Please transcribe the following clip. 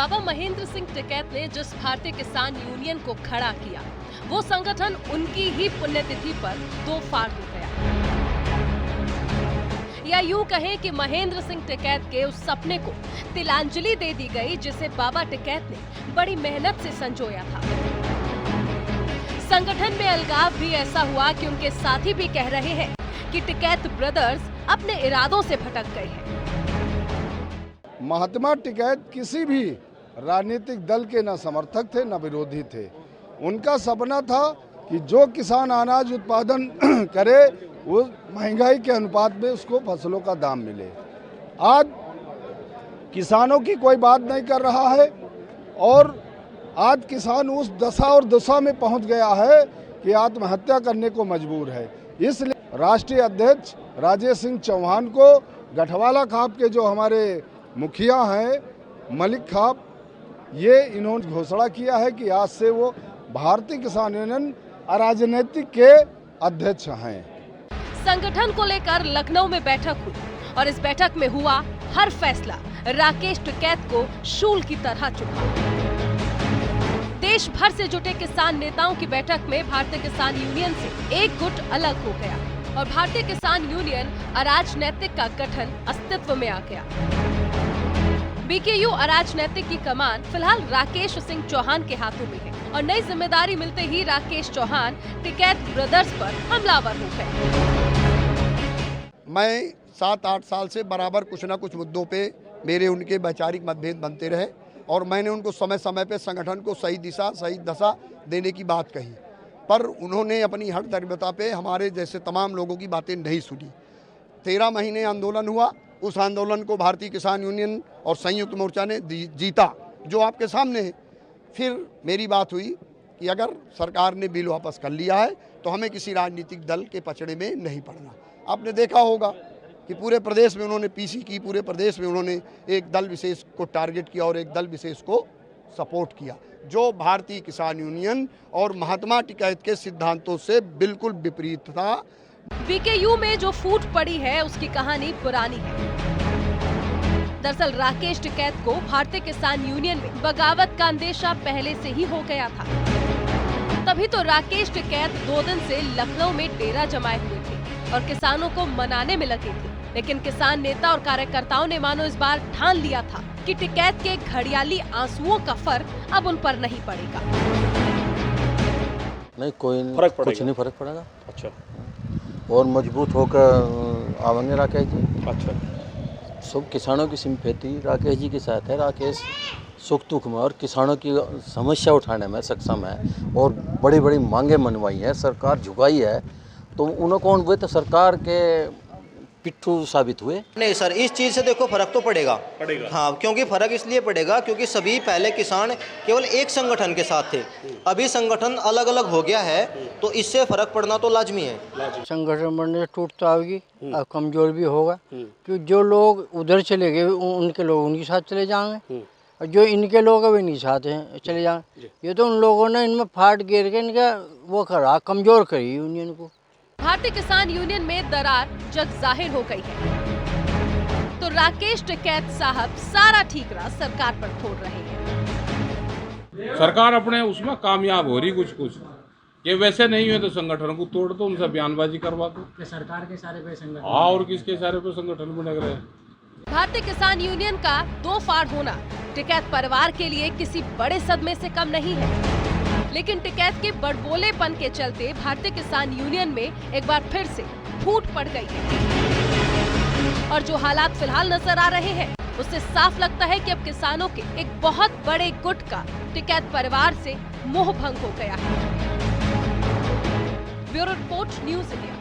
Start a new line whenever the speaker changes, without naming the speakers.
बाबा महेंद्र सिंह टिकैत ने जिस भारतीय किसान यूनियन को खड़ा किया, वो संगठन उनकी ही पुण्यतिथि पर दो फाड़ हो गया। या यूं कहें कि महेंद्र सिंह टिकैत के उस सपने को तिलांजलि दे दी गई जिसे बाबा टिकैत ने बड़ी मेहनत से संजोया था। संगठन में अलगाव भी ऐसा हुआ कि उनके साथी भी कह रहे हैं कि टिकैत ब्रदर्स अपने इरादों से भटक गए हैं।
महात्मा टिकैत किसी भी राजनीतिक दल के न समर्थक थे न विरोधी थे। उनका सपना था कि जो किसान अनाज उत्पादन करे वो महंगाई के अनुपात में उसको फसलों का दाम मिले। आज किसानों की कोई बात नहीं कर रहा है और आज किसान उस दशा और दशा में पहुंच गया है कि आत्महत्या करने को मजबूर है। इसलिए राष्ट्रीय अध्यक्ष राजेश सिंह चौहान को गठवाला खाप के जो हमारे मुखिया हैं मलिक खाप, ये इन्होंने घोषणा किया है कि आज से वो भारतीय किसान यूनियन अराजनीतिक के अध्यक्ष हैं।
संगठन को लेकर लखनऊ में बैठक हुई और इस बैठक में हुआ हर फैसला राकेश टिकैत को शूल की तरह चुभा। देश भर से जुटे किसान नेताओं की बैठक में भारतीय किसान यूनियन से एक गुट अलग हो गया और भारतीय किसान यूनियन अराजनैतिक का गठन अस्तित्व में आ गया। बीकेयू अराजनैतिक की कमान फिलहाल राकेश सिंह चौहान के हाथों में है और नई जिम्मेदारी मिलते ही राकेश चौहान टिकैत ब्रदर्स पर हमलावर हो गए।
मैं 7-8 साल से बराबर कुछ न कुछ मुद्दों पे मेरे उनके वैचारिक मतभेद बनते रहे और मैंने उनको समय समय पे संगठन को सही दिशा सही दशा देने की बात कही, पर उन्होंने अपनी हर दर्बता पे हमारे जैसे तमाम लोगों की बातें नहीं सुनी। 13 महीने आंदोलन हुआ, उस आंदोलन को भारतीय किसान यूनियन और संयुक्त मोर्चा ने जीता, जो आपके सामने है। फिर मेरी बात हुई कि अगर सरकार ने बिल वापस कर लिया है तो हमें किसी राजनीतिक दल के पचड़े में नहीं पड़ना। आपने देखा होगा कि पूरे प्रदेश में उन्होंने पीसी की, पूरे प्रदेश में उन्होंने एक दल विशेष को टारगेट किया और एक दल विशेष को सपोर्ट किया, जो भारतीय किसान यूनियन और महात्मा टिकैत के सिद्धांतों से बिल्कुल विपरीत था।
बीकेयू में जो फूट पड़ी है उसकी कहानी पुरानी है। दरअसल राकेश टिकैत को भारतीय किसान यूनियन में बगावत का अंदेशा पहले से ही हो गया था। तभी तो राकेश टिकैत 2 दिन से लखनऊ में डेरा जमाए हुए थे और किसानों को मनाने में लगे थे। लेकिन किसान नेता और कार्यकर्ताओं ने मानो इस बार ठान लिया था कि टिकैत के घड़ियाली आंसुओं का फर्क अब उन पर नहीं पड़ेगा।
नहीं, कोई कुछ नहीं फर्क पड़ेगा।
अच्छा,
और मजबूत होकर आवेंगे राकेश जी।
अच्छा,
सब किसानों की सिंपैथी राकेश जी के साथ है। राकेश सुख दुख में और किसानों की समस्या उठाने में सक्षम है और बड़ी बड़ी मांगे मनवाई है, सरकार झुकाई है, तो उन्होंने कौन हुए तो सरकार के पिट्ठू साबित हुए।
नहीं सर, इस चीज़ से देखो फर्क तो पड़ेगा। हाँ, क्योंकि फर्क इसलिए पड़ेगा क्योंकि सभी पहले किसान केवल एक संगठन के साथ थे, अभी संगठन अलग अलग हो गया है, तो इससे फर्क पड़ना तो लाजमी है।
संगठन बनने टूटता होगी और कमजोर भी होगा, क्योंकि जो लोग उधर चले गए उनके लोग उनके साथ चले जाएंगे और जो इनके लोग अभी नहीं चाहते हैं चले जाएंगे। ये तो उन लोगों ने इनमें फाट गिर के इनका वो करा, कमजोर करी यूनियन को।
भारतीय किसान यूनियन में दरार जग जाहिर हो गई है तो राकेश टिकैत साहब सारा ठीकरा सरकार पर छोड़ रहे हैं।
सरकार अपने उसमें कामयाब हो रही कुछ ये वैसे नहीं हुए तो संगठन को तोड़ दो, उनसे बयानबाजी करवा दो। सरकार के सारे पे संगठन, हाँ, और किसके सारे पे संगठन में लग रहे हैं।
भारतीय किसान यूनियन का दो फाड़ होना टिकैत परिवार के लिए किसी बड़े सदमे से कम नहीं है, लेकिन टिकैत के बड़बोलेपन के चलते भारतीय किसान यूनियन में एक बार फिर से फूट पड़ गई है और जो हालात फिलहाल नजर आ रहे हैं उससे साफ लगता है कि अब किसानों के एक बहुत बड़े गुट का टिकैत परिवार से मोह भंग हो गया है। Bureau report, news India.